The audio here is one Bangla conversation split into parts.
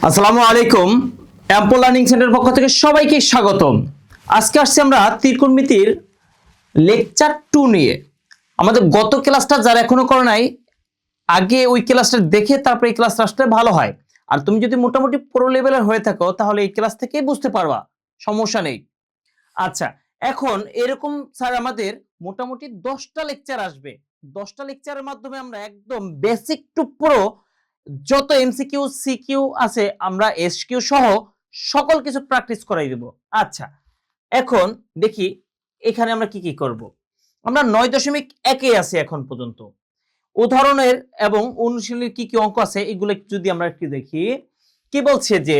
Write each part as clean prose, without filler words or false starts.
আসসালামু আলাইকুম। অ্যাম্পল লার্নিং সেন্টারের পক্ষ থেকে সবাইকে স্বাগতম। আজকে আসছি আমরা ত্রিকোণমিতির লেকচার 2 নিয়ে। আমাদের গত ক্লাসটা যারা এখনো করে নাই, আগে ওই ক্লাসটা দেখে তারপরে এই ক্লাসটা আসলে ভালো হয়। আর তুমি যদি মোটামুটি প্রো লেভেলের হয়ে থাকো তাহলে এই ক্লাস থেকেই বুঝতে পারবা, সমস্যা নেই। আচ্ছা, এখন এরকম স্যার আমাদের মোটামুটি 10টা লেকচার আসবে। 10টা লেকচারের মাধ্যমে আমরা একদম বেসিক টু প্রো যত এমসিকিউ সিকিউ আছে আমরা এসকিউ সহ সকল কিছু প্র্যাকটিস করাই দেব। আচ্ছা, এখন দেখি এখানে আমরা কি কি করব। আমরা 9.1 আছে এখন পর্যন্ত। উদাহরণের এবং অনুশীলনের কি কি অঙ্ক আছে এগুলো যদি আমরা একটু দেখি। কি বলছে যে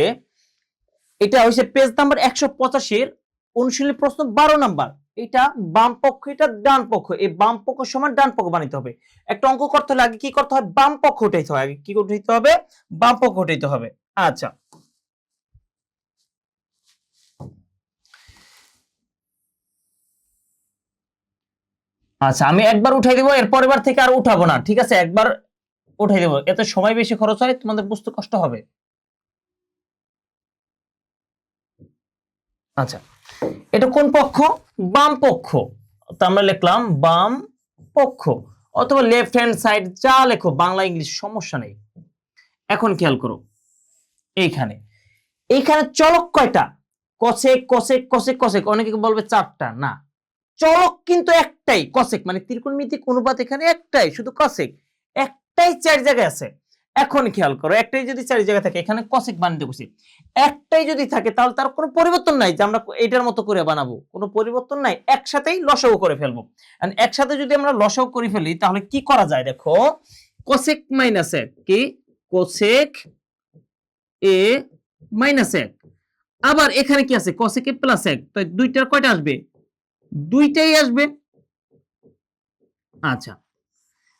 এটা হচ্ছে পেজ নাম্বার 185 অনুশীলনী প্রশ্ন 12 নাম্বার। এটা বাম পক্ষ, এটা ডান পক্ষ। এই বাম পক্ষ সমান ডান পক্ষ বানাইতে হবে। একটা অঙ্ক করতে হলে আগে কি করতে হয়? বাম পক্ষ উঠাইতে হবে। আগে কি উঠাইতে হবে? বাম পক্ষ উঠাইতে হবে। আচ্ছা, আচ্ছা আমি একবার উঠাই দেবো, এর পরের বার থেকে আর উঠাবো না, ঠিক আছে? একবার উঠাই দেবো, এতে সময় বেশি খরচ হয়, তোমাদের বুঝতে কষ্ট হবে। আচ্ছা, এটা কোন পক্ষ? বাম পক্ষ। তো আমরা লিখলাম বাম পক্ষ, অথবা লেফট হ্যান্ড সাইড, যা লেখো, বাংলা ইংলিশ সমস্যা নেই। এখন খেয়াল করো, এইখানে এইখানে চলক কয়টা? Cosec cosec cosec cosec. অনেকে বলবে 4টা, না, চলক কিন্তু একটাই। কসেক মানে ত্রিকোণমিতিক অনুপাত এখানে একটাই, শুধু কসেক একটাই 4 জায়গায় আছে। এখন খেয়াল করো, একটাই যদি 4 জায়গায় থাকে, এখানে কসেক বানাতে বসি, একটাই যদি থাকে তাহলে তার কোনো পরিবর্তন নাই যে আমরা এটার মতো করে বানাবো, কোনো পরিবর্তন নাই, একসাথেই লসাগু করে ফেলবো। আর একসাথে যদি আমরা লসাগু করে ফেলি তাহলে কি করা যায় দেখো, কোসেক মাইনাস 1 কি কোসেক এ মাইনাস 1, আবার এখানে কি আছে কোসেক এ প্লাস 1, তাই দুইটার কয়টা আসবে? দুইটাই আসবে। আচ্ছা,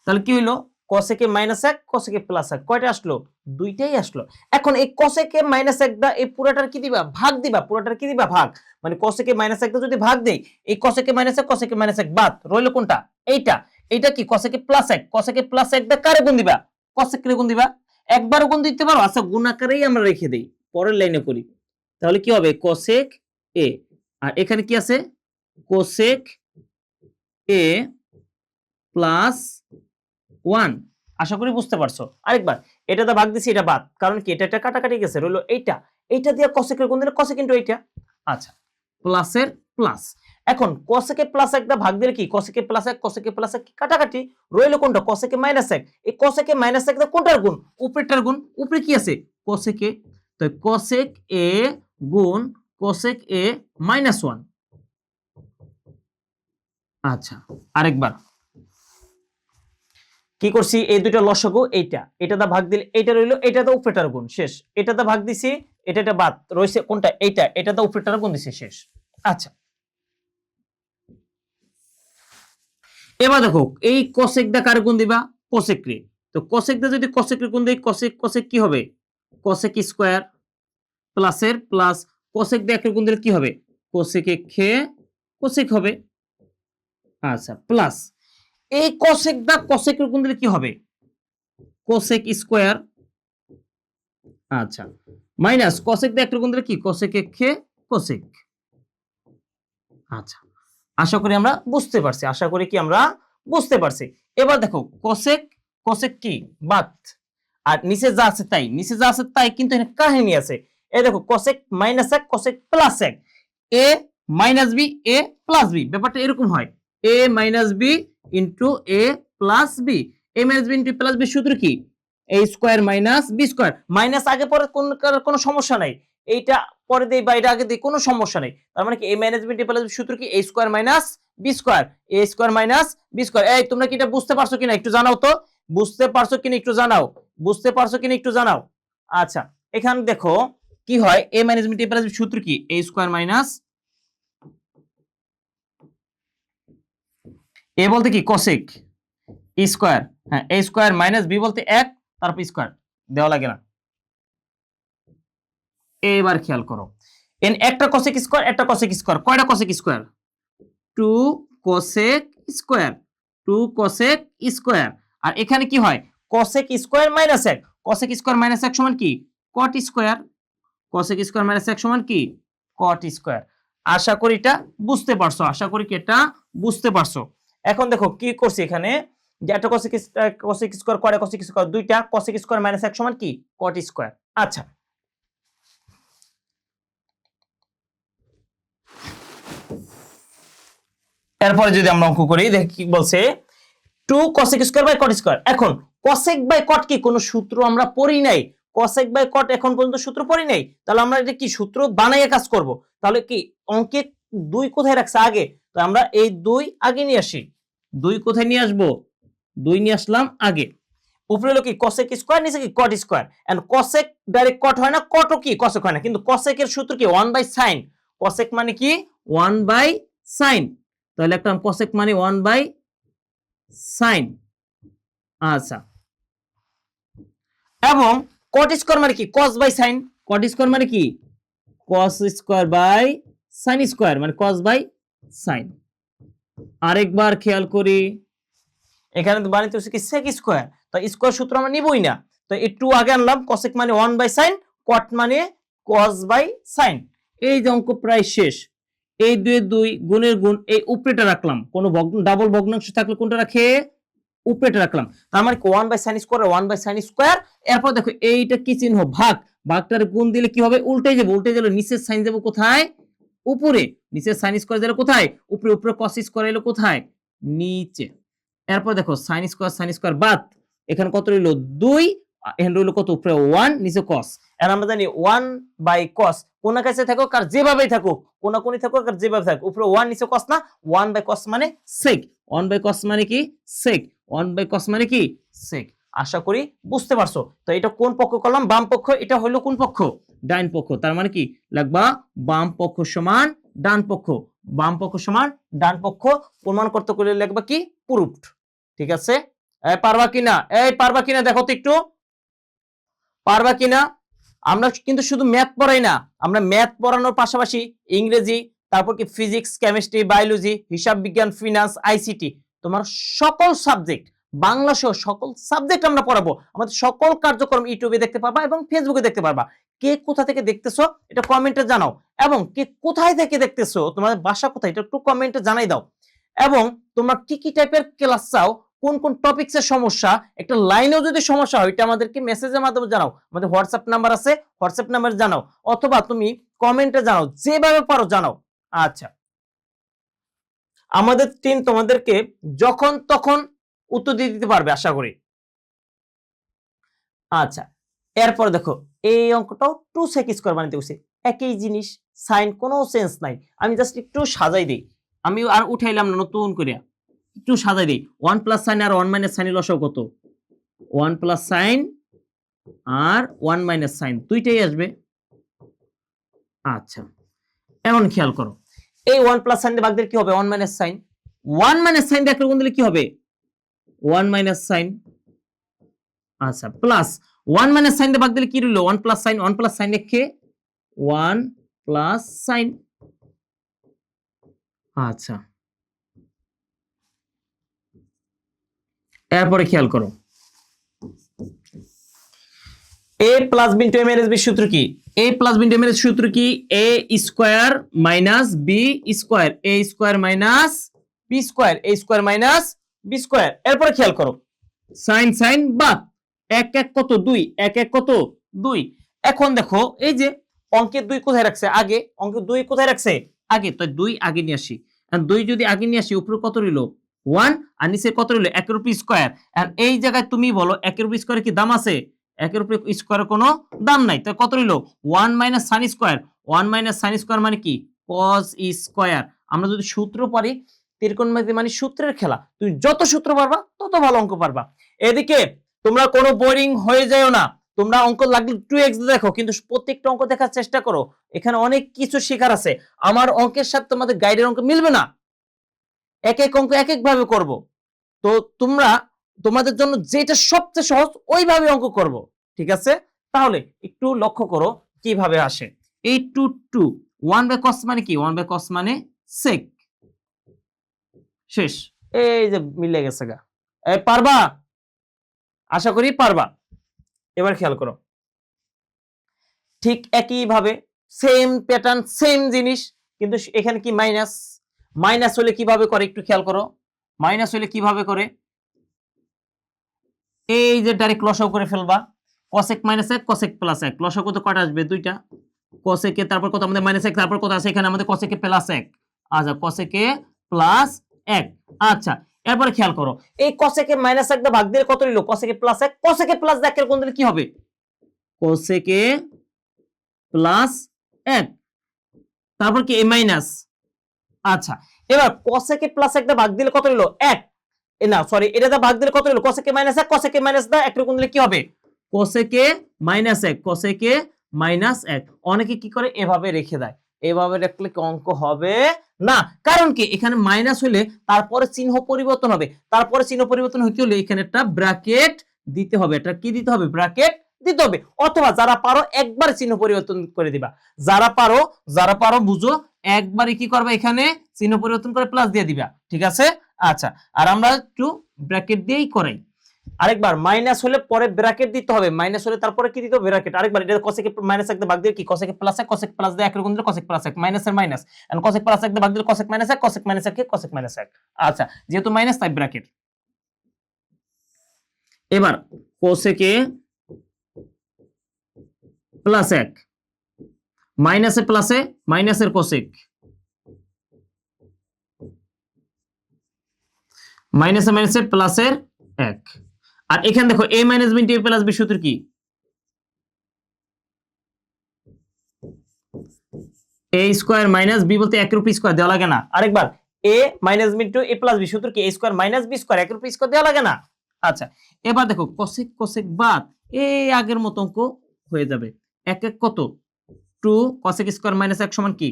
তাহলে কি হইলো? কোসেকে মাইনাস 1 কোসেকে প্লাস 1 কয়টা আসলো? দুইটাই আসলো। এখন এই কোসেকে মাইনাস 1 দা এই পুরাটার কি দিবা? ভাগ দিবা। পুরাটার কি দিবা? ভাগ। মানে কোসেকে মাইনাস 1 দা যদি ভাগ দেই, এই কোসেকে মাইনাস 1 কোসেকে মাইনাস 1 বাদ রইলো কোনটা? এইটা। এইটা কি কোসেকে প্লাস 1, কোসেকে প্লাস 1 দা কারে গুণ দিবা? কোসেকে গুণ দিবা। একবারও গুণ দিতে পারো। আচ্ছা, গুণ আকারেই আমরা রেখে দেই, পরের লাইনে করি। তাহলে কি হবে? কোসেক এ, আর এখানে কি আছে? কোসেক এ প্লাস 1। আশা করি বুঝতে পারছো। আরেকবার, এটা দা ভাগ দিছি, এটা বাদ, কারণ কি এটা কাটাকাটি গেছে, রইলো এইটা। এইটা দিয়ে কসেকের গুণ দিলে কসেক ইনটু এইটা। আচ্ছা, প্লাসের প্লাস। এখন কসেকে প্লাস 1 দা ভাগ দিলে কি কসেকে প্লাস 1 কসেকে প্লাস 1 কাটাকাটি, রইলো কোনটা? কসেকে মাইনাস 1। এই কসেকে মাইনাস 1 দা কোনটার গুণ? উপরেরটার গুণ। উপরে কি আছে? কসেকে। তো কসেক এ গুণ কসেক এ মাইনাস 1। আচ্ছা, আরেকবার কি করছি? এই দুইটা লসাগু, এইটা এটা দা ভাগ দিলে এইটা রইলো, এটা দা উপরেটার গুণ, শেষ। এটা দা ভাগ দিছি, এটা বাদ রইছে কোনটা? এইটা। এটা দা উপরেটার গুণ দিছি, শেষ। আচ্ছা, এবার দেখো এই কোসেক দা কার গুণ দিবা? কোসেক রে। তো কোসেক দা যদি কোসেক রে গুণ দেই, কোসেক কোসেক কি হবে? কোসেক স্কয়ার প্লাসের প্লাস, কোসেক দা একের গুণ দিলে কি হবে? কোসেক এ খে কোসেক হবে। আচ্ছা, প্লাস এই কোসেক দা কোসেক এর গুণ দিলে কি হবে? Cosec square. আচ্ছা, মাইনাস কোসেক দিয়ে একটা গুণ দিলে কি? কোসেক এ কোসেক। আচ্ছা, আশা করি আমরা বুঝতে পারছি। আশা করি কি আমরা বুঝতে পারছি। এবার দেখো কোসেক কোসেক কি বাদ, আর নিচে যা আছে তাই, নিচে যা আছে তাই, কিন্তু এখানে কাহিনী আছে। এই দেখো cosec minus 1 cosec plus 1, A minus B A plus B, ব্যাপারটা এরকম হয়। A minus B into A plus B. A minus B into plus B সূত্র কি? A square minus B square. Minus আগে পরে কোনো সমস্যা নাই, এইটা পরে দেই বা এটা আগে দেই, কোনো সমস্যা নেই। তার মানে কি A minus B into plus B সূত্র কি? A square minus B square. A square minus B square. এই তোমরা কি এটা বুঝতে পারছো কিনা একটু জানাও তো? বুঝতে পারছো কিনা একটু জানাও? বুঝতে পারছো কিনা একটু জানাও? আচ্ছা, এখানে দেখো কি হয়, A minus B into plus B সূত্র কি? এ স্কয়ার মাইনাস, এ বলতে কি কোসেক স্কয়ার, হ্যাঁ এ স্কয়ার মাইনাস বি বলতে 1, তারপর স্কয়ার দেওয়া লাগে না। এবার খেয়াল করো, এন একটা কোসেক স্কয়ার একটা কোসেক স্কয়ার, কয়টা cosec square? 2 cosec square, 2 cosec square. আর এখানে কি হয়? Cosec square minus 1, cosec square minus 1 সমান কি? Cot square, cosec square minus 1 সমান কি কট স্কয়ার। আশা করি এটা বুঝতে পারছো, আশা করি কি এটা বুঝতে পারছো। এখন দেখো কি করছি এখানে, যে একটা কসেক স্কয়ার করে কসেক স্কয়ার, দুইটা কসেক স্কয়ার মাইনাস 1 সমান কি কট স্কয়ার। আচ্ছা, এরপরে যদি আমরা অঙ্ক করি দেখি কি বলছে, 2 cosec square by cot square. এখন cosec বাই কট কি কোনো সূত্র আমরা পড়ি নাই, cosec বাই কট এখন পর্যন্ত সূত্র পড়ি নাই, তাহলে আমরা এটা কি সূত্র বানাইয়ে কাজ করব। তাহলে কি অঙ্কে 2 কোথায় রাখছে আগে, তো আমরা এই 2 আগে নিয়ে আসি। 2 কোথায় নিয়ে আসব, 2 নিয়ে আসলাম আগে। উপরে হলো কি cosec স্কয়ার, নিচে কি cot square. And cosec direct cot হয় না, কটও কি cosec হয় না, কিন্তু cosec এর সূত্র কি 1 বাই sin। cosec মানে কি 1 বাই sin, তাহলে একটা cosec মানে 1 বাই sin। আচ্ছা, এবং cot স্কয়ার মানে কি cos by sin, cot square মানে কি cos square by sin square মানে cos বাই sin। আরেকবার খেয়াল করি, এখানে তো বানাইতে হচ্ছে কি sec স্কয়ার, তো স্কয়ার সূত্র আমরা নিবই না, তো একটু আগে আনলাম cosec মানে 1 বাই sin, cot মানে cos বাই sin। এই যে অঙ্ক প্রায় শেষ। এই 2 2 গুণের গুণ, এই উপরেটা রাখলাম, কোনো ডাবল ভগ্নাংশ থাকলে কোনটা রাখে উপরেটা রাখলাম, তার মানে 1 by sin square 1 by sin square. এরপর দেখো এইটা কি চিহ্ন ভাগ, ভাগটার গুণ দিলে কি হবে উল্টে যাবে, উল্টে গেলে নিচের sin যাবে কোথায় উপরে, নিচের sin স্কয়ার যাবে কোথায় উপরে, উপরে cos স্কয়ার এলো কোথায় নিচে। এরপর দেখো sin স্কয়ার বাদ, এখানে কত রইলো 2, এখানে রইলো কত উপরে 1 নিচে cos। আর আমরা জানি 1 বাই cos কোন কাছে থাকুক আর যেভাবেই থাকুক, কোন কোনই থাকুক আর যেভাবে থাকুক উপরে 1 নিচে cos না, 1 বাই cos মানে sec, 1 বাই cos মানে কি sec, 1 বাই cos মানে কি sec। আশা করি বুঝতে পারছো। তো এটা কোন পক্ষ করলাম বাম পক্ষ, এটা হলো কোন পক্ষ ডান পক্ষ, তার মানে কি লিখবা বাম পক্ষ সমান ডান পক্ষ, বাম পক্ষ সমান ডান পক্ষ প্রমাণ করতে করলে লিখবা কি প্রুফড। ঠিক আছে, পারবা কিনা, এই পারবা কিনা দেখো তো একটু, পারবা কিনা। আমরা কিন্তু শুধু ম্যাথ পড়াই না, আমরা ম্যাথ পড়ানোর পাশাপাশি ইংরেজি, তারপর কি ফিজিক্স, কেমিস্ট্রি, বায়োলজি, হিসাব বিজ্ঞান, ফিনান্স, আইসিটি, তোমার সকল সাবজেক্ট, বাংলা সহ সকল সাবজেক্ট আমরা পড়াবো। আমাদের সকল কার্যক্রম ইউটিউবে দেখতে পারবা এবং ফেসবুকে দেখতে পারবা। কে কোথা থেকে দেখতেছো এটা কমেন্টে জানাও, এবং কে কোথায় থেকে দেখতেছো তোমাদের বাসা কোথায় এটা একটু কমেন্টে জানাই দাও। এবং তোমরা কি কি টাইপের ক্লাস চাও, কোন কোন টপিকসের সমস্যা, একটা লাইনেও যদি সমস্যা হয় এটা আমাদেরকে মেসেজের মাধ্যমে জানাও, আমাদের হোয়াটসঅ্যাপ নাম্বার আছে, হোয়াটসঅ্যাপ নাম্বারে জানাও, অথবা তুমি কমেন্টে জানাও, যেভাবে পারো জানাও। আচ্ছা, আমাদের টিম তোমাদেরকে যখন তখন উত্তর দিয়ে দিতে পারবে আশা করি। আচ্ছা, এরপর দেখো এই অঙ্কটাও 2 sec স্কয়ার বানাইতে বলছি, একই জিনিস, সাইন কোনো চেঞ্জ নাই, আমি জাস্ট একটু সাজাই দেই, আমি আর উঠাইলাম না নতুন করে, একটু সাজাই দিই। 1 প্লাস সাইন আর 1 মাইনাস সাইনের লসাগু কত, 1 প্লাস সাইন আর 1 মাইনাস সাইন দুইটাই আসবে। আচ্ছা, এখন খেয়াল করো, এই 1 প্লাস সাইন দিয়ে ভাগ দিলে কি হবে 1 মাইনাস সাইন, 1 মাইনাস সাইন দিয়ে একটা গুণ দিলে কি হবে 1 মাইনাস সাইন। আচ্ছা, প্লাস 1 মাইনাস সাইন দিয়ে ভাগ দিলে কি রইলো 1 প্লাস সাইন, 1 প্লাস সাইন লিখে 1 প্লাস সাইন। আচ্ছা, এরপরে খেয়াল করো, a plus b into a minus b সূত্র কি, a plus b into a minus সূত্র কি a square minus b square, a square minus b square, a square minus b square. এরপরে খেয়াল করো সাইন সাইন বাদ, 1 1 কত 2, 1 1 কত 2। এখন দেখো এই যে অঙ্কের 2 কোথায় রাখছে আগে, অঙ্কের 2 কোথায় রাখছে আগে, তো 2 আগে নিয়ে আসি, আর 2 যদি আগে নিয়ে আসি উপরে কত রইলো 1 আর নিচে কত রইলো 1 এর উপর স্কয়ার। আর এই জায়গায় তুমি বলো 1 এর উপর স্কয়ারে কি দাম আছে, 1 এর উপরে স্কয়ারে কোনো দাম নাই, তো কত রইলো 1 minus sin square, 1 minus sin square মানে কি cos স্কয়ার। আমরা যদি সূত্র পারি, ত্রিকোণমিতি মানে সূত্রের খেলা, তুমি যত সূত্র পারবা তত ভালো অঙ্ক পারবা। এদিকে তোমরা কোনো বোরিং হয়ে যাও না, তোমরা অঙ্ক লাগলে 2x দেখো, কিন্তু প্রত্যেকটা অঙ্ক দেখার চেষ্টা করো, এখানে অনেক কিছু শেখার আছে। আমার অঙ্কের সাথে তোমাদের গাইডের অঙ্ক মিলবে না, এক এক অঙ্ক এক এক ভাবে করব, তো তোমরা তোমাদের জন্য যেটা সবচেয়ে সহজ ওইভাবে অঙ্ক করব। ঠিক আছে, তাহলে একটু লক্ষ্য করো কিভাবে আসে। 8 2 2 1 বাই cos মানে কি 1 বাই cos মানে sec, শেষ, এই যে মিলে গেছে গা। পারবা, আশা করি পারবা। এবার খেয়াল করো, ঠিক একই ভাবে সেম প্যাটার্ন সেম জিনিস, কিন্তু এখানে কি মাইনাস। মাইনাস হলে কিভাবে করে একটু খেয়াল করো, মাইনাস হলে কিভাবে করে, এই যে ডাইরেক্ট লসাগু করে ফেলবা, cosec মাইনাস 1 cosec প্লাস 1, লসাগু তো কত আসবে দুইটা, cosec এ তারপর কত আমাদের মাইনাস 1, তারপর কত আছে এখানে আমাদের cosec এ প্লাস 1। আচ্ছা cosec এ প্লাস 1। আচ্ছা এরপরে খেয়াল করো, এই cosec এ মাইনাস 1 দা ভাগ দিলে কত হলো, cosec এ প্লাস 1, cosec এ প্লাস 1 এর কোণ দিলে কি হবে, cosec এ প্লাস 1, তারপর কি এ মাইনাস। আচ্ছা এবার cosec এ প্লাস 1 দা ভাগ দিলে কত হলো 1, না সরি এটা দা ভাগ দিলে কত হলো, cosec এ মাইনাস 1, cosec এ মাইনাস দা 1 এর কোণ দিলে কি হবে, cosec এ মাইনাস 1, cosec এ মাইনাস 1। অনেকে কি করে এভাবে রেখে দেয়, এভাবে রাখলে কি অঙ্ক হবে না, কারণ কি এখানে মাইনাস হলে তারপরে চিহ্ন পরিবর্তন হবে, তারপরে চিহ্ন পরিবর্তন হইতে হলে এখানে একটা ব্র্যাকেট দিতে হবে, এটা কি দিতে হবে, ব্র্যাকেট দিতে হবে, অথবা যারা পারো একবার চিহ্ন পরিবর্তন করে দিবা, যারা পারো বুঝো একবারই কি করবে, এখানে চিহ্ন পরিবর্তন করে প্লাস দিয়ে দিবা, ঠিক আছে। আচ্ছা আর আমরা একটু ব্র্যাকেট দিয়েই করাই, আরেকবার মাইনাস হলে পরে ব্র্যাকেট দিতে হবে, মাইনাস হলে তারপরে কি দিতে হবে, ব্র্যাকেট। আরেকবার এটা cosec মাইনাস 1 দিয়ে ভাগ দিলে কি cosec প্লাস 1, cosec প্লাস দিয়ে 1 এর গুণ দিলে cosec প্লাস 1, মাইনাস এর মাইনাস, এন্ড cosec প্লাস 1 দিয়ে ভাগ দিলে cosec মাইনাস 1, cosec মাইনাস 1 কে cosec মাইনাস 1। আচ্ছা যেহেতু মাইনাস তাই ব্র্যাকেট। এবার cosec এ প্লাস 1, মাইনাসে প্লাসে মাইনাসের cosec, মাইনাসে মাইনাসে প্লাসের 1। আর এখানে দেখো a minus b into a plus b সূত্র কি, a স্কয়ার মাইনাস b বলতে 1 এর উপর স্কয়ার দেওয়া লাগে না। আরেকবার a minus b into a plus b সূত্র কি, a square minus b square 1 এর উপর স্কয়ার দেওয়া লাগে না। আচ্ছা এবার দেখো cosec cosec বাদ এই আগের মত অঙ্ক হয়ে যাবে, 1 1 কত 2, cosec স্কয়ার মাইনাস 1 সমান কি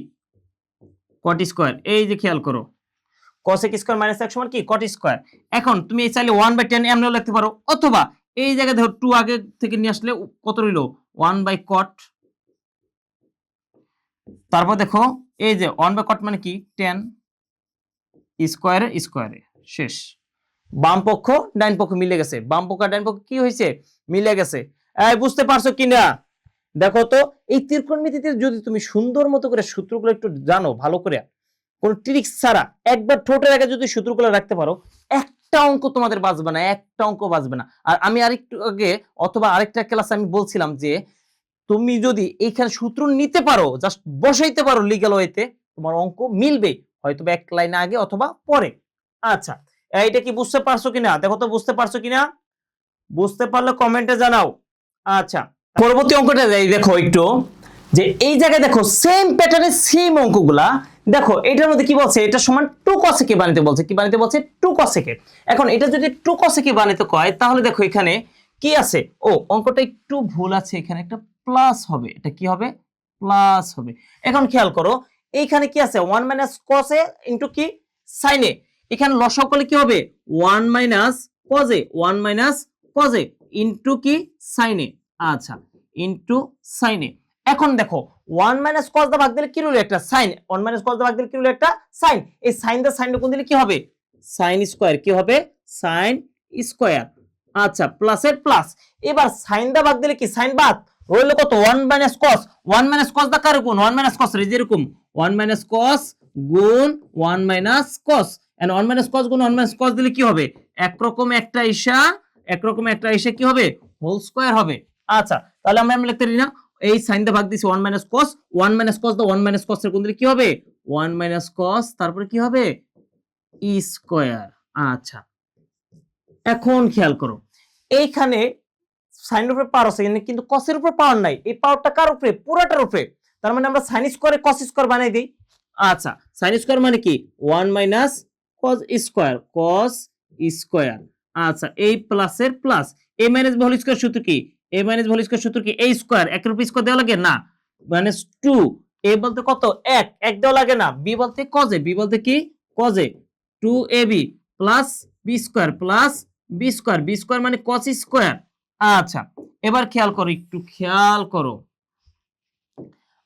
cot স্কয়ার, এই যে খেয়াল করো cosec স্কয়ার মাইনাস 1 সমান কি cot স্কয়ার। এখন তুমি এই চাইলে 1/10 এমনও লিখতে পারো, অথবা এই জায়গায় দেখো 2 আগে থেকে নিয়ে আসলে কত রইল 1/cot, তারপর দেখো এই যে 1/cot মানে কি 10 স্কয়ারে স্কয়ারে, শেষ। বাম পক্ষ ডান পক্ষ মিলে গেছে, বাম পক্ষ আর ডান পক্ষ কি হয়েছে, মিলে গেছে। এই বুঝতে পারছো কিনা দেখো তো, এই ত্রিকোণমিতিতে যদি তুমি সুন্দর মতো করে সূত্রগুলো একটু জানো ভালো করে, কোন ট্রিক্স ছাড়া একবার ঠোঁটের আগে যদি সূত্রগুলো রাখতে পারো, একটা অঙ্ক তোমাদের বাঁচবে না, একটা অঙ্ক বাঁচবে না। আর আমি আরেকটু আগে অথবা আরেকটা ক্লাসে আমি বলছিলাম যে তুমি যদি এইখানে সূত্র নিতে পারো, জাস্ট বসাইতে পারো লিগ্যাল ওয়েতে, তোমার অঙ্ক মিলবে, হয়তো এক লাইন আগে অথবা পরে। আচ্ছা এইটা কি বুঝতে পারছো কিনা দেখো তো, বুঝতে পারছো কিনা, বুঝতে পারলে কমেন্টে জানাও। আচ্ছা পরবর্তী অঙ্কটা দেখো একটু, যে এই জায়গায় দেখো সেম প্যাটার্নের সেম অঙ্কগুলা দেখো, এটার মধ্যে কি বলছে, এটা সমান 2 cosec বানাতে বলছে, কি বানাতে বলছে 2 cosec। এখন এটা যদি 2 cosec বানাতে কয়, তাহলে দেখো এখানে কি আছে, ও অঙ্কটা একটু ভুল আছে, এখানে একটা প্লাস হবে, এটা কি হবে প্লাস হবে। এখন খেয়াল করো এইখানে কি আছে 1 cos a ইনটু কি sin a, এখানে লসাগু করলে কি হবে 1 cos a, 1 cos a into কি sin a। আচ্ছা ইনটু sin a। এখন দেখো 1 cos দা ভাগ দিলে কি হলো একটা sin, 1 cos দা ভাগ দিলে কি হলো একটা sin, এই sin দা sin কোণ দিলে কি হবে sin স্কয়ার, কি হবে sin স্কয়ার। আচ্ছা প্লাসের প্লাস, এবার sin দা ভাগ দিলে কি sin বাদ রইলো কত 1 cos, 1 cos দা কার গুণ 1 cos রে, যেরকম 1 cos গুণ 1 cos, এন্ড 1 cos গুণ 1 cos দিলে কি হবে একরকম একটা ইসা কি হবে হোল স্কয়ার হবে। আচ্ছা তাহলে আমরা লিখতে পারি না, এই sin দা ভাগ দিছি 1 cos, 1 cos দা 1 cos এর গুণ দিলে কি হবে 1 cos, তারপরে কি হবে ই স্কয়ার। আচ্ছা এখন খেয়াল করো এইখানে sin এর উপরে পাওয়ার আছে কিন্তু cos এর উপরে পাওয়ার নাই, এই পাওয়ারটা কার উপরে পুরোটার উপরে, তার মানে আমরা sin স্কয়ারে cos স্কয়ার বানাই দেই। আচ্ছা sin স্কয়ার মানে কি 1 cos স্কয়ার। আচ্ছা এই প্লাসের plus, a minus b whole square সূত্র কি, a minus b whole square সূত্র কি a স্কয়ার, একের উপর স্কয়ার দেওয়া লাগে না, মাইনাস 2, a বলতে কত 1 দেওয়া লাগে না, b বলতে cos a, b বলতে কি cos a, 2ab plus b square plus b square, b square মানে cos স্কয়ার। আচ্ছা এবার খেয়াল করো, একটু খেয়াল করো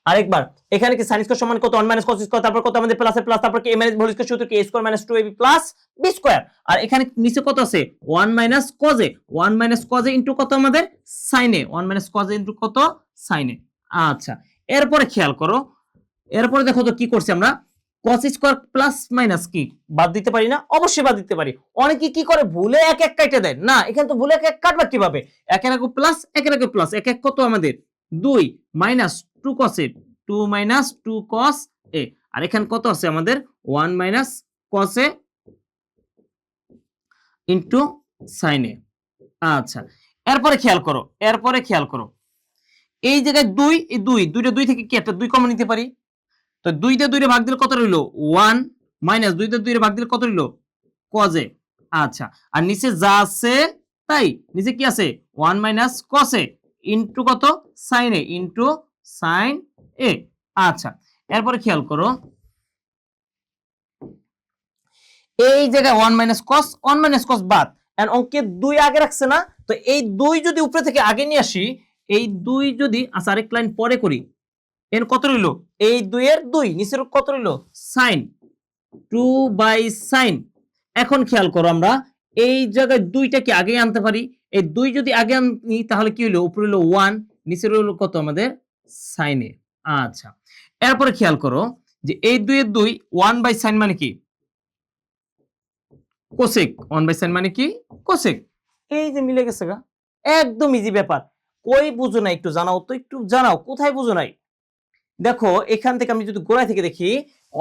আরেকবার, এখানে কি sin স্কয়ার সমান কত 1 cos স্কয়ার, তারপর কত আমাদের প্লাসের প্লাস, তারপর কি a minus b whole square সূত্র কি a square minus 2ab plus b square. আর এখানে নিচে কত আছে 1 cos a, 1 cos a into কত আমাদের sin a, 1 cos a into কত sin a। আচ্ছা, এরপরে খেয়াল করো, এরপরে দেখো তো কি করছি আমরা, cos স্কয়ার প্লাস মাইনাস কি বাদ দিতে পারি না? অবশ্যই বাদ দিতে পারি। অনেকে কি করে ভুলে এক এক কাইটে দেয়, না এখানে তো ভুলে এক এক কাটবা কিভাবে, একের আগে প্লাস একের আগে প্লাস, এক এক কত আমাদের 2 মাইনাস 2 cos এ, 2 মাইনাস 2 cos এ, আর এখানে কত আছে আমাদের 1 মাইনাস cos এ ইনটু sin এ। আচ্ছা, এরপরে খেয়াল করো, এরপরে খেয়াল করো, এই জায়গায় 2, এই 2 দুইটা 2 থেকে কি একটা 2 কমন নিতে পারি, তো 2 দিয়ে 2 রে ভাগ দিলে কত রইলো 1 মাইনাস 2 দিয়ে 2 রে ভাগ দিলে কত রইলো cos এ। আচ্ছা, আর নিচে যা আছে তাই, নিচে কি আছে 1 মাইনাস cos এ ইনটু কত sin এ ইনটু sin এ। আচ্ছা, এরপরে খেয়াল করো, এই জায়গায় 1 মাইনাস cos বাদ, এন্ড অঙ্কে 2 আগে রাখছে না, তো এই 2 যদি উপরে থেকে আগে নিয়ে আসি, এই 2 যদি, আচ্ছা আরেক লাইন পরে করি, এর কত রইলো, এই 2 এর 2 নিচের কত রইলো sin 2/sin। এখন খেয়াল করো, আমরা এই জায়গায় 2টা কি আগে আনতে পারি, এই 2 যদি আগে আনি তাহলে কি হইলো, উপরে হইলো 1, নিচে রইলো কত আমাদের sin এ। আচ্ছা, এরপরে খেয়াল করো যে এই 2 এর 2 1/sin মানে কি কোসেক, 1/sin মানে কি কোসেক, এই যে মিলে গেছে গা, একদম ইজি ব্যাপার। কই বুঝো না একটু জানাও তো, একটু জানাও কোথায় বুঝো নাই। দেখো এখান থেকে আমি যদি গোড়ায় থেকে দেখি,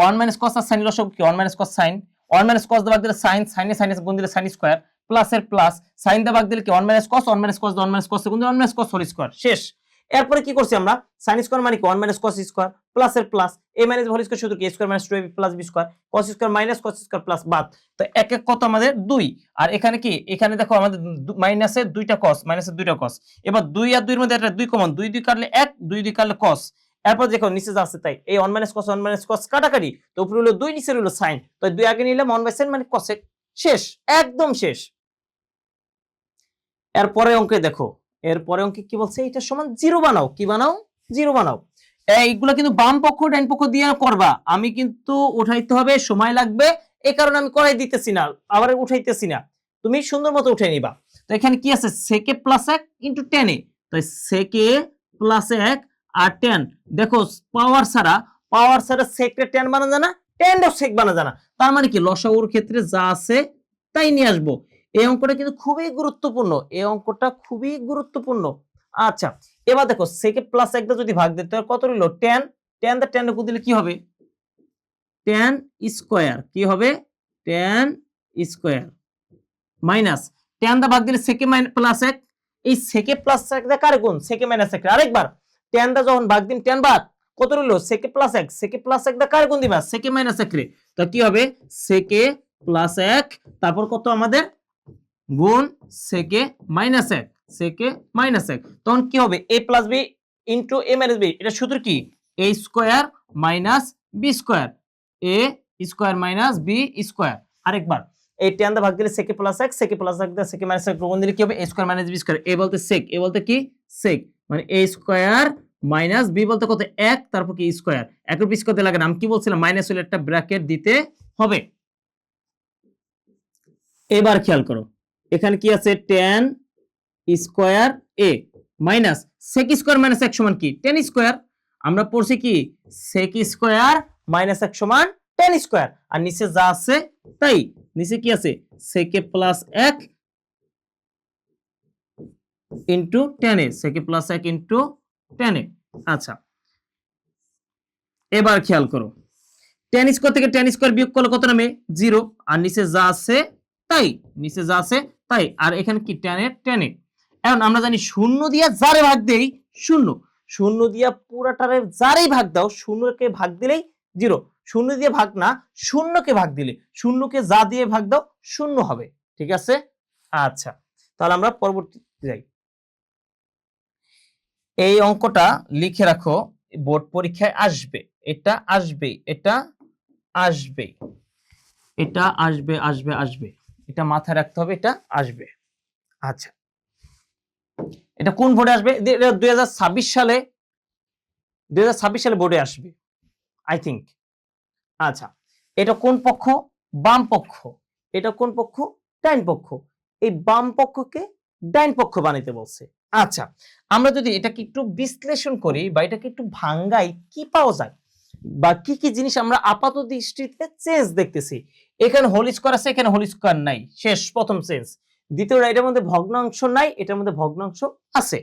1 মাইনাস cos আর sin এর লসাগু কি 1 minus cos sin, 1 minus cos দিয়ে ভাগ দিলে sin, sin এ sin এর গুণ দিলে sin স্কয়ার, প্লাস এর প্লাস, sin দিয়ে ভাগ দিলে কি 1 মাইনাস cos, 1 মাইনাস cos দিয়ে 1 মাইনাস cos এর গুণ দিলে 1 মাইনাস cos হোল স্কয়ার, শেষ। এরপরে কি করছি আমরা, sin স্কয়ার মানে কি 1 মাইনাস cos স্কয়ার, প্লাস এর plus, a minus whole square শুধু কি a square minus 2ab plus b square, cos square minus cos square plus বাদ, তো এক এক কত আমাদের 2, আর এখানে কি, এখানে দেখো আমাদের মাইনাসে 2টা cos, মাইনাসে 2টা cos, এবার 2 আর 2 এর মধ্যে একটা 2 কমন, 2 2 কাটলে 1, 2 2 কাটলে cos, এরপর দেখো নিচে যা আছে তাই, এই 1 মাইনাস cos কাটাকাটি, তো উপরে হলো 2 নিচে হলো sin, তো 2 আগে নিলাম 1/sin মানে cosec, শেষ, একদম শেষ। এরপরে অঙ্কে দেখো, এরপরে অঙ্কে কি বলছে, এটা সমান 0 বানাও, কি বানাও 0 বানাও। এইগুলা কিন্তু বাম পক্ষ ডান পক্ষ দিয়ে করবা, আমি কিন্তু উঠাইতে হবে, সময় লাগবে, এই কারণে আমি করাই দিতেছি না, আবার উঠাইতেছি না, তুমি সুন্দর মতো উঠাই নিবা। তো এখানে কি আছে sec a plus 1 into tan a, তো sec a plus 1 আর tan, দেখো পাওয়ার ছাড়া sec রে tan বানানো যায় না, tan ও sec বানানো যায় না, তার মানে কি লসাগুর ক্ষেত্রে যা আছে তাই নিয়ে আসবো। এই অঙ্কটা কিন্তু খুবই গুরুত্বপূর্ণ, এই অঙ্কটা খুবই গুরুত্বপূর্ণ। আচ্ছা, এবার দেখো sec প্লাস 1 যদি ভাগ দিতে হয় কত হলো tan, tan দা tan গুণ দিলে কি হবে tan স্কয়ার, কি হবে tan স্কয়ার, মাইনাস tan দা ভাগ দিলে sec প্লাস 1, এই sec প্লাস 1 দা কার গুণ sec মাইনাস 1, আরেকবার tan দা যখন ভাগ দিন tan বাদ কত হলো sec প্লাস 1, sec প্লাস 1 দা কার গুণ দিবা sec মাইনাস 1 রে, তো কি হবে sec প্লাস 1, তারপর কত আমাদের গুণ sec মাইনাস 1, sec মাইনাস 1, তখন কি হবে a plus b into a minus b, এটা সূত্র কি a square minus b square, a square minus b square. আরেকবার এই tan দা ভাগ দিলে sec প্লাস 1, sec প্লাস 1 দা sec মাইনাস 1 গুণ দিলে কি হবে a square minus b square, a বলতে sec, a বলতে কি sec, মানে a স্কয়ার মাইনাস b বলতে কত 1, তারপর কি স্কয়ার, একের পিছ করতে লাগে না, আমি কি বলছিলাম মাইনাস হলে একটা ব্র্যাকেট দিতে হবে। এবার খেয়াল করো, এখানে কি আছে tan square a minus sec square minus 1 সমান কি tan স্কয়ার, আমরা পড়ছি কি sec স্কয়ার মাইনাস 1 সমান tan স্কয়ার, আর নিচে যা আছে তাই, নিচে কি আছে sec plus 1 into tan a, sec plus 1 into tan a। আচ্ছা, এবার খেয়াল করো, tan স্কয়ার থেকে tan স্কয়ার বিয়োগ করলে কত নামে 0, আর নিচে যা আছে তাই, নিচে যা আছে তাই, আর এখানে কি tan a tan a। এখন আমরা জানি শূন্য দিয়া যারে ভাগ দেই শূন্য, শূন্য দিয়া পুরাটারে যারেই ভাগ দাও শূন্যকে ভাগ দিলেই 0, শূন্য দিয়ে ভাগ না শূন্যকে ভাগ দিলে, শূন্যকে যা দিয়ে ভাগ দাও শূন্য হবে, ঠিক আছে। আচ্ছা, তাহলে আমরা পরবর্তী যাই। এই অঙ্কটা লিখে রাখো, বোর্ড পরীক্ষায় আসবে, এটা আসবে, এটা আসবে, এটা আসবে, আসবে, আসবে, এটা মাথায় রাখতে হবে, এটা আসবে। আচ্ছা, এটা কোন বোর্ডে আসবে, 2026 সালে, 2026 সালে বোর্ডে আসবে আই থিংক। আচ্ছা, এটা কোন পক্ষ, বাম পক্ষ, এটা কোন পক্ষ ডাইন পক্ষ, এই বাম পক্ষকে ডাইন পক্ষ বানাইতে বলছে। আচ্ছা, আমরা যদি এটাকে একটু বিশ্লেষণ করি বা এটাকে একটু ভাঙ্গাই, কি পাওয়া যায় বা কি কি জিনিস আমরা আপাত দৃষ্টিতে চেঞ্জ দেখতেছি। এখানে হোল স্কয়ার আছে, এখানে হোল স্কয়ার নাই, শেষ প্রথম চেঞ্জ। দ্বিতীয়টা, এটার মধ্যে ভগ্নাংশ নাই, এটার মধ্যে ভগ্নাংশ আছে।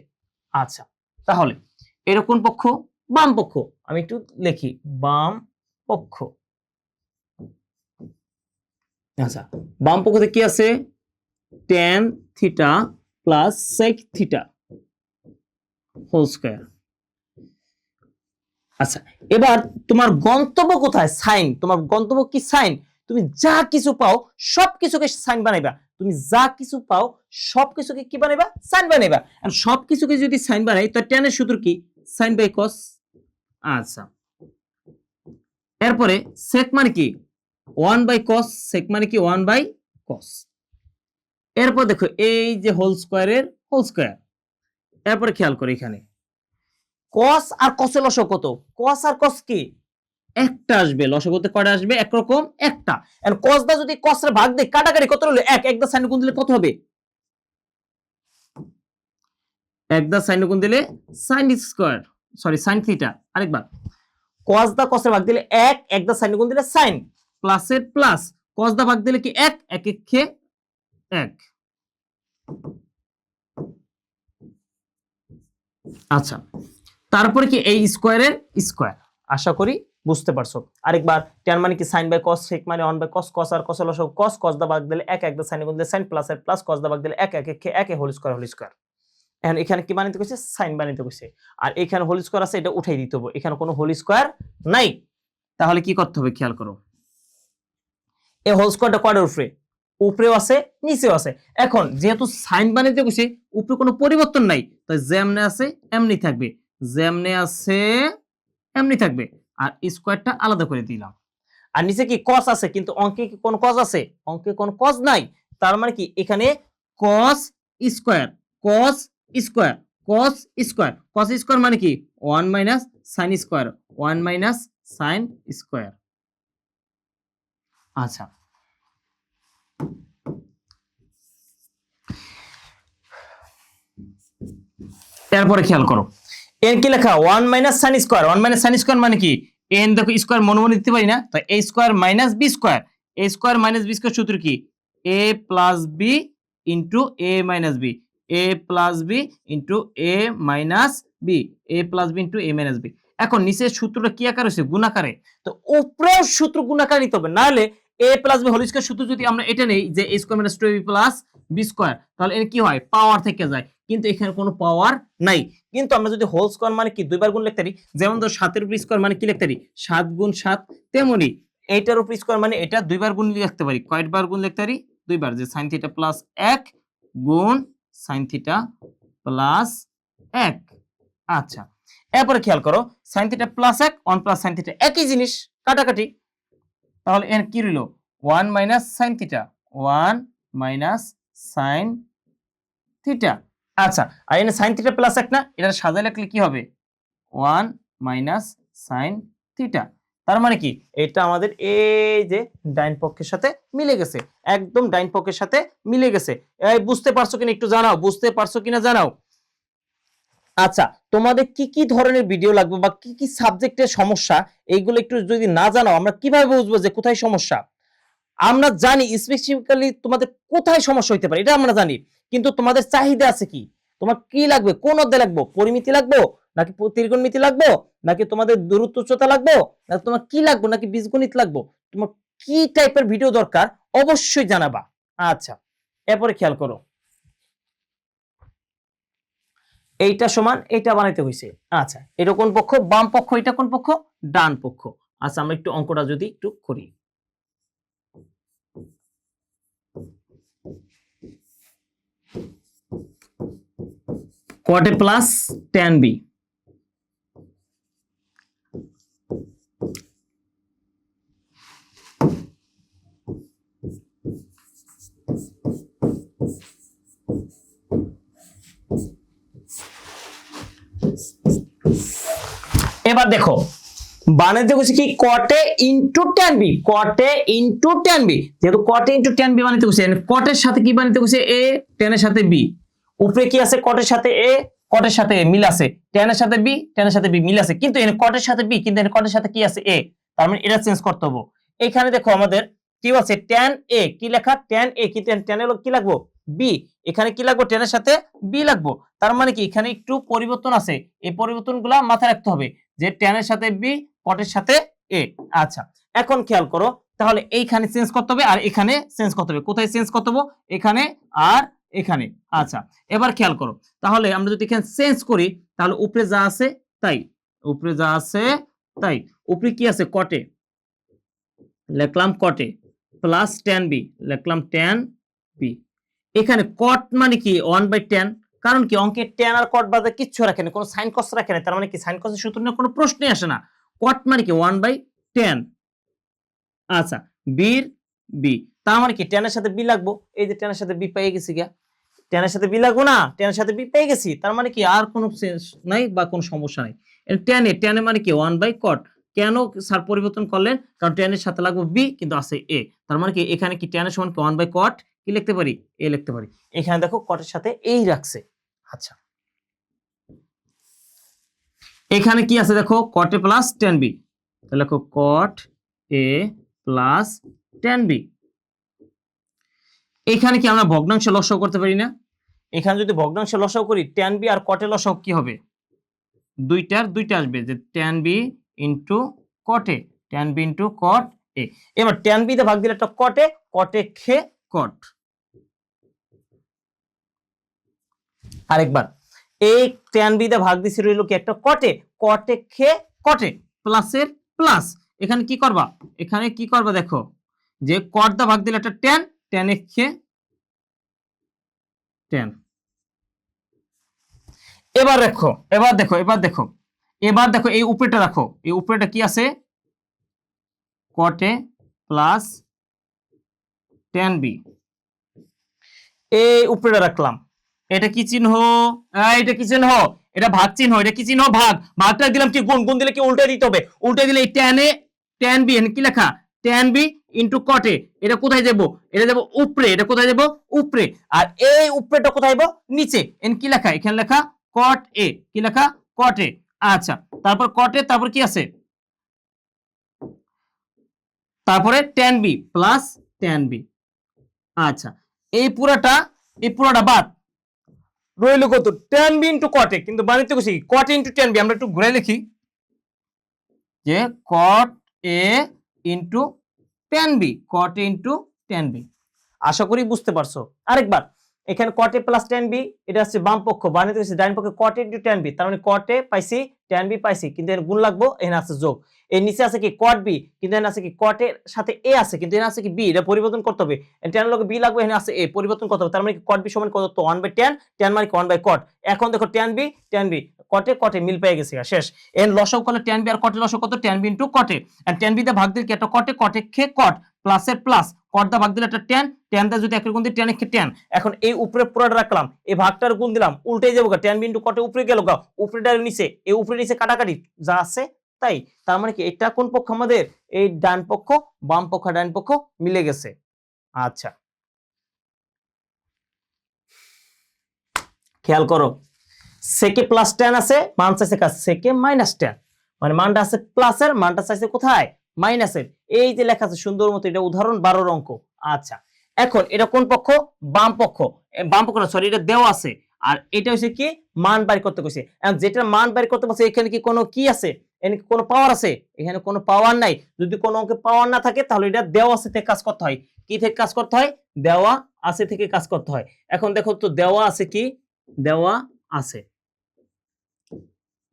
আচ্ছা, তাহলে এর কোন পক্ষ? বাম পক্ষ। আমি একটু লিখি, বাম পক্ষ। আচ্ছা, বাম পক্ষতে কি আছে? tan theta plus sec theta whole square. আচ্ছা, এবার তোমার গন্তব্য কোথায়? সাইন। তোমার গন্তব্য কি? সাইন। তুমি যা কিছু পাও সবকিছুকে সাইন বানাইবা। তুমি যা কিছু পাও সবকিছুকে কি বানাইবা? সাইন বানাইবা। আর সবকিছুকে যদি সাইন বানাই তো tan এর সূত্র কি? Sine by cos। আচ্ছা, এরপরে sec মানে কি? 1 বাই cos। sec মানে কি? 1 বাই cos। এরপর দেখো এই যে হোল স্কয়ারের হোল স্কয়ার। এরপরে খেয়াল করো এখানে cos আর cos এর লসাগু কত? cos আর cos কি? একটা আসবে। লসাগুতে কয়টা আসবে? একরকম একটা। এন্ড cos দা যদি cos এর ভাগ দেই, কাটাকাটি কত হলো? 1। 1 দা সাইন গুণ দিলে কত হবে? 1 দা সাইন গুণ দিলে sin square, sorry sin theta. আরেকবার, cos দা cos এর ভাগ দিলে 1, 1 দা সাইন গুণ দিলে sin, প্লাস এর প্লাস, cos দা ভাগ দিলে কি 1, 1 1 কে 1। আচ্ছা, তারপরে কি এই স্কয়ারের স্কয়ার। আশা করি বুঝতে পারছো। আরেকবার, tan মানে কি? sin বাই cos, sec মানে 1 বাই cos, cos আর cos এর লসাগু cos, cos দা ভাগ দিলে 1, 1 দা সাইন গুণ দিলে sin, প্লাস এর প্লাস, cos দা ভাগ দিলে 1, 1 কে 1 হোল স্কয়ার, হোল স্কয়ার। এখন এখানে কি বানাইতে কইছে? সাইন বানাইতে কইছে। আর এখানে হোল স্কয়ার আছে, এটা উঠাই দিতে হবে। এখানে কোনো হোল স্কয়ার নাই। তাহলে কি করতে হবে খেয়াল করো। এই হোল স্কয়ারটা কয়টার উপরে? উপরেও আছে, নিচেও আছে। এখন যেহেতু সাইন বানাইতে কইছে, উপরে কোনো পরিবর্তন নাই, তাই যেমনে আছে এমনি থাকবে। যেমনে আছে এমনি থাকবে। আর স্কয়ারটা আলাদা করে দিলাম। আর নিচে কি? cos আছে, কিন্তু অঙ্কে কি কোন cos আছে? অঙ্কে কোন cos নাই। তার মানে কি? এখানে cos square, cos square, cos square, cos square মানে কি? 1 minus sin square, 1 minus sin square. আচ্ছা, এরপরে খেয়াল করো, n কি লেখা? 1 minus sin square. 1 minus sin square মানে কি? n দেখো স্কয়ার মনে মনে দিতে পারি না, তো a square minus b square. a square minus b square সূত্র কি? a plus b into a minus b, a plus b into a minus b, a plus b into a minus b। এখন নিচের সূত্রটা কি আকার হইছে? গুণাকারে। তো উপরের সূত্র গুণাকার নিতে হবে, না হলে a plus b whole square সূত্র যদি আমরা এটা নেই যে a square minus 2ab plus b square, তাহলে এর কি হয়? পাওয়ার থেকে যায়, কিন্তু এখানে কোনো পাওয়ার নাই। কিন্তু আমরা যদি হোল স্কয়ার মানে কি 2 বার গুণ লিখতে পারি, যেমন ধর 7 এর উপর স্কয়ার মানে কি লিখতে পারি? 7 গুণ 7, তেমনি এইটার উপর স্কয়ার মানে এটা 2 বার গুণ লিখতে পারি। কয়বার গুণ লিখতে পারি? 2 বার, যে sin থিটা প্লাস 1 গুণ sin থিটা প্লাস 1। আচ্ছা, এরপরে খেয়াল করো, sin theta plus 1, 1 plus sin theta একই জিনিস, কাটাকাটি। তাহলে এর কি রইল? 1 minus sin theta, 1 minus sin theta. আচ্ছা, আর এখানে sin থিটা প্লাস 1 না, এটা সাজায় লিখলে কি হবে? 1 মাইনাস sin থিটা। তার মানে কি? এটা আমাদের এই যে ডাইন পক্ষের সাথে মিলে গেছে, একদম ডাইন পক্ষের সাথে মিলে গেছে। এই বুঝতে পারছো কিনা একটু জানাও, বুঝতে পারছো কিনা জানাও। আচ্ছা, তোমাদের কি কি ধরনের ভিডিও লাগবে বা কি কি সাবজেক্টের সমস্যা, এইগুলো একটু যদি না জানাও, আমরা কিভাবে বুঝবো যে কোথায় সমস্যা? আমরা জানি স্পেসিফিক্যালি তোমাদের কোথায় সমস্যা হইতে পারে, এটা আমরা জানি, কিন্তু তোমাদের চাহিদা আছে কি? তোমার কি লাগবে? কোন অধ্যায় লাগবে? পরিমিতি লাগবে, নাকি ত্রিকোণমিতি লাগবে, নাকি তোমাদের দূরত্ব উচ্চতা লাগবে, নাকি তোমার কি লাগবে, নাকি বীজগণিত লাগবে? তোমার কি টাইপের ভিডিও দরকার অবশ্যই জানাবা। আচ্ছা, এরপরে খেয়াল করো, এইটা সমান এইটা বানাইতে হইছে। আচ্ছা, এটা কোন পক্ষ? বাম পক্ষ। এটা কোন পক্ষ? ডান পক্ষ। আচ্ছা, আমরা একটু অঙ্কটা যদি একটু করি। cot a plus tan b। এবার দেখো, বানাইতে কইছে কি? cot a into tan b, cot a into tan b। যেহেতু cot a into tan b বানাইতে কইছে, cot এর সাথে কি বানাইতে কইছে? a, tan এর সাথে b। উপরে কি আছে কটের সাথে এ, কটের সাথে এ মিল আছে, tan এর সাথে বি, tan এর সাথে বি মিল আছে, কিন্তু এখানে কটের সাথে বি, কিন্তু এখানে কটের সাথে কি আছে এ, তার মানে এটা চেঞ্জ করতে হবে। এখানে দেখো আমাদের কি আছে tan a, কি লেখা tan a, কি tan এর কি লাগবো বি, এখানে কি লাগবো tan এর সাথে বি লাগবো, তার মানে কি এখানে একটু পরিবর্তন আছে, এই পরিবর্তনগুলো মাথায় রাখতে হবে যে tan এর সাথে বি, কটের সাথে এ। আচ্ছা এখন খেয়াল করো, তাহলে এইখানে চেঞ্জ করতে হবে আর এখানে চেঞ্জ করতে হবে, কোথায় চেঞ্জ করতে হবে এখানে আর এখানে। আচ্ছা এবার খেয়াল করো, তাহলে আমরা যদি এখানে চেঞ্জ করি তাহলে উপরে যা আছে তাই, উপরে যা আছে তাই, উপরে কি আছে কটে, লিখলাম কটে প্লাস tan বি, লিখলাম tan বি। এখানে কট মানে কি 1/tan, কারণ কি অঙ্কে tan আর কট বাদে কিচ্ছু রাখে না, কোনো সাইন কস রাখে না, তার মানে কি সাইন কসের সূত্র নিয়ে কোনো প্রশ্নই আসে না, কট মানে কি 1/tan। আচ্ছা বির বি, তার মানে কি tan এর সাথে বি লাগবো, এই যে tan এর সাথে বি পেয়ে গেছি গা, tan এর সাথে বি লাগবো না, tan এর সাথে বি পেয়ে গেছি, তার মানে কি আর কোনো সেন্স নাই বা কোনো সমস্যা নাই। tan এ মানে কি 1/cot, কেন স্যার পরিবর্তন করলেন, কারণ tan এর সাথে লাগবে বি কিন্তু আছে এ, তার মানে কি এখানে কি tan এর সমান কি 1/cot, কি লিখতে পারি এ লিখতে পারি, এখানে দেখো কটের সাথে এই রাখছে। আচ্ছা এখানে কি আছে দেখো cot a plus tan b, তাহলে দেখো cot a plus tan b। এখানে কি আমরা ভগ্নাংশ লসাগু করতে পারি না, এখানে যদি ভগ্নাংশ লসাগু করি tan b R cot a লসাগু কি হবে, দুইটার দুইটা আসবে, যে tan b into cot a, tan b into cot a। এবার tan b তে ভাগ দিলে একটা cot a, cot a খে cot। আরেকবার এই tan b তে ভাগ দিছি রইল কি একটা cot a খে cot a, প্লাসের প্লাস, এখানে কি করবা, এখানে কি করবা দেখো যে cot দা ভাগ দিলে একটা tan, tan a খে tan। এবার দেখো এই উপরেটা রাখো, এই উপরেটা কি আছে cot a plus tan b, এই উপরেটা রাখলাম, এটা কি চিহ্ন, এটা কি চিহ্ন, এটা ভাগ চিহ্ন, এটা কি চিহ্ন ভাগ, ভাগটা দিলাম কি গুণ, গুণ দিলে কি উল্টে দিতে হবে, উল্টে দিলে এই tan b কি লেখা tan b into cot a, এটা কোথায় যাব, এটা যাব উপরে, এটা কোথায় যাব উপরে, আর এই উপরেটা কোথায় যাব নিচে, এন কি লেখা এখানে লেখা cot a, কি লেখা cot a। আচ্ছা তারপর cot a, তারপর কি আছে, তারপরে tan b plus tan b। আচ্ছা এই পুরাটা বাদ রইল কত tan b into cot a, কিন্তু বানাইতে কইছি cot a into tan b, আমরা একটু ঘুরে লিখি যে cot a into tan b, cot a into tan b। আশা করি বুঝতে পারছো। আরেকবার এখানে cot a plus tan b, এটা হচ্ছে বাম পক্ষ, বানাইতে কইছি ডান পক্ষে cot a into tan b, তার মানে cot a পাইছি tan b পাইছি, কিন্তু এর গুণ লাগবো, এখানে আছে যোগ, এর নিচে আছে কি cot b, কিন্তু এখানে আছে কি cot এর সাথে a আছে, কিন্তু এখানে আছে কি b, এটা পরিবর্তন করতে হবে, tan এর লগে b লাগবে, এখানে আছে a, পরিবর্তন করতে হবে, তার মানে কি cot b সমান কত তো 1/tan, tan মানে কি 1/cot। এখন দেখো tan b cot a মিল পেয়ে গেছে, শেষ। এর লসাগু করলে tan b আর cot এর লসাগু কত tan b into cot a, and tan b তে ভাগ দিলে কি একটা cot a খে cot, প্লাসের প্লাস, cot দা ভাগ দিলে একটা tan দা যদি একের গুণ দিই tan এ tan। এখন এই উপরে পুরোটা রাখলাম, এই ভাগটার গুণ দিলাম, উল্টে যাবো গা, tan b into cot a উপরে গেল গা, উপরেটার নিচে, এই উপরে নিচে কাটাকাটি যা আছে তাই, তার মানে কি এটা কোন পক্ষ আমাদের, এই ডান পক্ষ বাম পক্ষ ডান পক্ষ মিলে গেছে। আচ্ছা খেয়াল করো, সেকে প্লাস tan আছে, মান চাইছে কাজ সেকে মাইনাস tan, মানে মানটা আছে প্লাসের, মানটা চাইছে কোথায় মাইনাসের, এই যে লেখা আছে সুন্দর মতো, এটা উদাহরণ 12 অঙ্ক। আচ্ছা এখন এটা কোন পক্ষ, বাম পক্ষ, বাম পক্ষ না সরি, এটা দেওয়া আছে, আর এটা হচ্ছে কি মান বাইর করতে কইছে, এখন যেটা মান বাইর করতে বলছে এখানে কি কোনো কি আছে, এখানে কি কোনো পাওয়ার আছে, এখানে কোনো পাওয়ার নাই, যদি কোনো অঙ্কে পাওয়ার না থাকে তাহলে এটা দেওয়া আছে থেকে কাজ করতে হয়, কি থেকে কাজ করতে হয়, দেওয়া আছে থেকে কাজ করতে হয়। এখন দেখো তো দেওয়া আছে কি, দেওয়া আছে,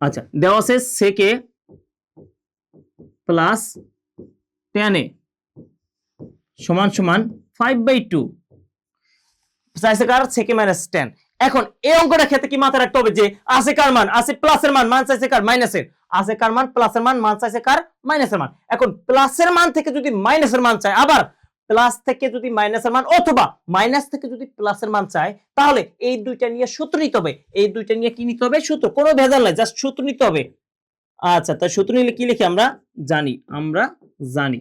আচ্ছা দেওয়া আছে সেকে প্লাস tan a সমান সমান 5/2, চাইছে কার সেকে মাইনাস tan। এখন এই অঙ্কটা ক্ষেত্রে কি মাথায় রাখতে হবে যে আছে কার মান, আছে প্লাসের মান, মান চাইছে কার মাইনাসের, আছে কার মান প্লাসের মান, মান চাইছে কার মাইনাসের মান। এখন প্লাসের মান থেকে যদি মাইনাসের মান চায়, আবার প্লাস থেকে যদি মাইনাসের মান অথবা মাইনাস থেকে যদি প্লাসের মান চায়, তাহলে এই দুইটা নিয়ে সূত্র নিতে হবে, এই দুইটা নিয়ে কি নিতে হবে সূত্র, কোনো ভেজাল নাই, জাস্ট সূত্র নিতে হবে। আচ্ছা তাই সূত্র নিলে কি লিখি আমরা জানি,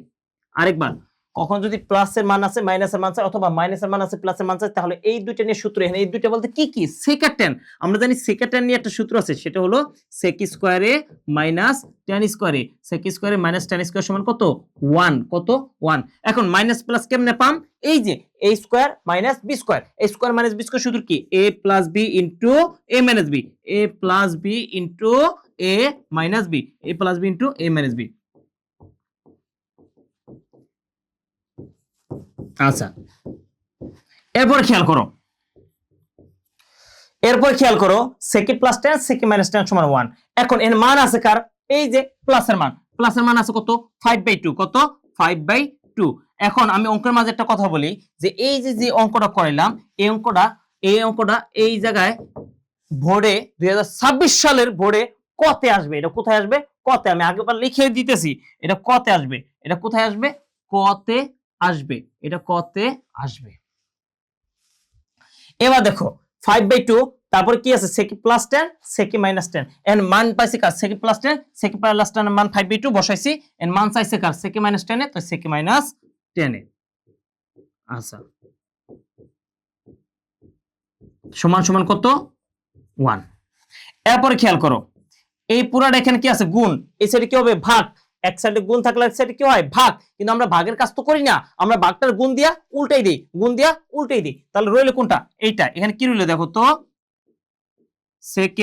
আরেকবার কখন যদি প্লাসের মান আছে মাইনাসের মান আছে অথবা মাইনাসের মান আছে প্লাসের মান আছে তাহলে এই দুইটা নিয়ে সূত্র এখানে এই দুইটা বলতে কি কি সেকেন্ড ট্যান আমরা জানি সেকেন্ড ট্যান নিয়ে একটা সূত্র আছে সেটা হলো sec স্কয়ারে মাইনাস tan স্কয়ারে sec স্কয়ারে মাইনাস tan স্কয়ার সমান কত 1 কত 1 এখন মাইনাস প্লাস কেমনে পাম এই যে a square minus b square a square minus b square সূত্র কি a plus b into a minus b a plus b into a minus b a plus b into a minus b আচ্ছা এরপর খেয়াল করো sec plus tan sec minus tan সমান 1 এখন এর মান আছে কার এই যে প্লাসের মান আছে কত 5/2 কত 5/2 এখন আমি অঙ্কের মাঝে একটা কথা বলি যে এই যে অঙ্কটা করাইলাম এই অঙ্কটা এই জায়গায় বোর্ডে 2026 সালের বোর্ডে কতে আসবে এটা কোথায় আসবে কতে আমি আগেবার লিখে দিতেছি এটা কতে আসবে এটা কোথায় আসবে কতে আসবে এটা কতে আসবে এবার দেখো 5/2 তারপর কি আছে sec plus tan sec minus tan এর মান পাইছি কার sec plus tan sec plus tan এর মান 5/2 বসাইছি এর মান চাইছে কার sec মাইনাস tan এ তো sec মাইনাস tan এ আচ্ছা সমান সমান কত 1 এরপর খেয়াল করো এই পুরাটা এখানে কি আছে গুণ এই সাইডে কি হবে ভাগ এক সাইডে গুণ থাকলে এক সাইডে কি হয় ভাগ কিন্তু আমরা ভাগের কাজ তো করি না আমরা ভাগটার গুণ দিয়া উল্টাই দিই তাহলে রইলো কোনটা এইটা এখানে কি রইলো দেখো তো sec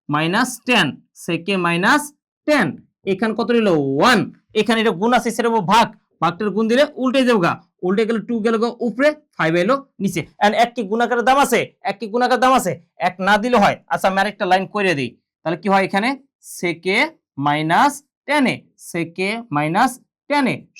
মাইনাস tan এখানে কত রইলো 1 এখানে এটা গুণ আছে সেটা ভাগটার গুণ দিলে উল্টে যাবেগা উল্টে গেলে 2 গেল উপরে 5 এলো নিচে এন্ড এক কি গুণাকারের দাম আছে এক না দিলে হয় আচ্ছা আমি আরেকটা লাইন করে দেই তাহলে কি হয় এখানে sec মাইনাস tan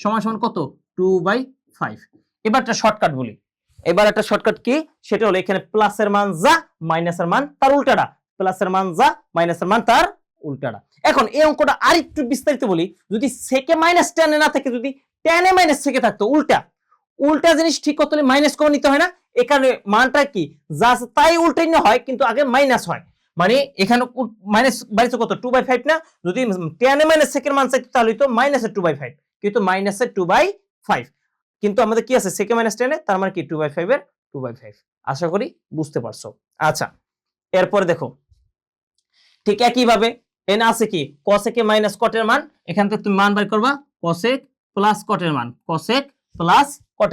সমান সমান কত 2/5 এবার একটা শর্টকাট কি সেটা হলো এখানে প্লাসের মান যা মাইনাসের মান তার উল্টাটা প্লাসের মান যা মাইনাসের মান তার উল্টাটা এখন এই অঙ্কটা আরেকটু বিস্তারিত বলি যদি sec মাইনাস tan না থাকে যদি tan মাইনাস sec থাকতো উল্টা জিনিস ঠিক করতে হলে মাইনাস করে নিতে হয় না এখানে মানটা কি যা আছে তাই উল্টাই না হয় কিন্তু আগে মাইনাস হয় মানে এখানে মাইনাস বাইছে কত 2/5 না যদি tan মাইনাস sec এর মান চাইতো তাহলে তো মাইনাসের 2/5 কিন্তু মাইনাসের 2/5 কিন্তু আমাদের কি আছে sec মাইনাস tan তার মানে কি 2/5 এর 2/5 আশা করি বুঝতে পারছো আচ্ছা এরপর দেখো ঠিক একই ভাবে এন আছে কি cosec মাইনাস cot এর মান এখান থেকে তুমি মান বের করবা cosec প্লাস cot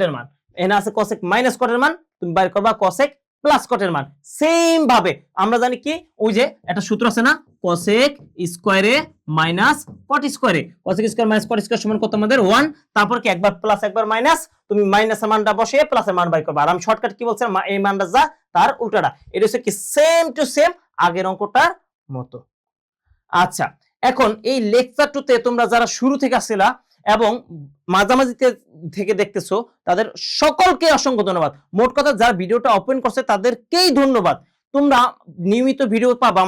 এর মান এন আছে cosec মাইনাস cot এর মান তুমি বের করবা cosec প্লাস cot এর মান সেম ভাবে আমরা জানি কি ওই যে একটা সূত্র আছে না cosec স্কয়ারে মাইনাস cot স্কয়ারে cosec square minus cot square সমান কত আমাদের 1 তারপর কি একবার প্লাস একবার মাইনাস তুমি মাইনাসের মানটা বসিয়ে প্লাসের মান বের করবা আর আমি শর্টকাট কি বলছিলাম এই মানটা যা তার উল্টাটা এটা হচ্ছে কি সেম টু সেম আগের অঙ্কটার মতো আচ্ছা এখন এই লেকচার 2 তে তোমরা যারা শুরু থেকে আসছিলা এবং মাঝামাঝি থেকে দেখতেছো তাদের সকলকে অসংখ্য ধন্যবাদ মোট কথা যারা ভিডিওটা ওপেন করছে তাদেরকেই ধন্যবাদ তোমরা নিয়মিত ভিডিও পাবা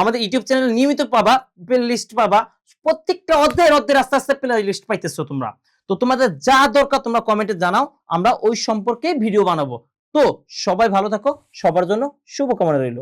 আমাদের ইউটিউব চ্যানেলে নিয়মিত পাবা প্লে লিস্ট পাবা প্রত্যেকটা অধ্যায়ের আস্তে আস্তে প্লে লিস্ট পাইতেছো তোমরা তো তোমাদের যা দরকার তোমরা কমেন্টে জানাও আমরা ওই সম্পর্কে ভিডিও বানাবো তো সবাই ভালো থাকো সবার জন্য শুভকামনা রইল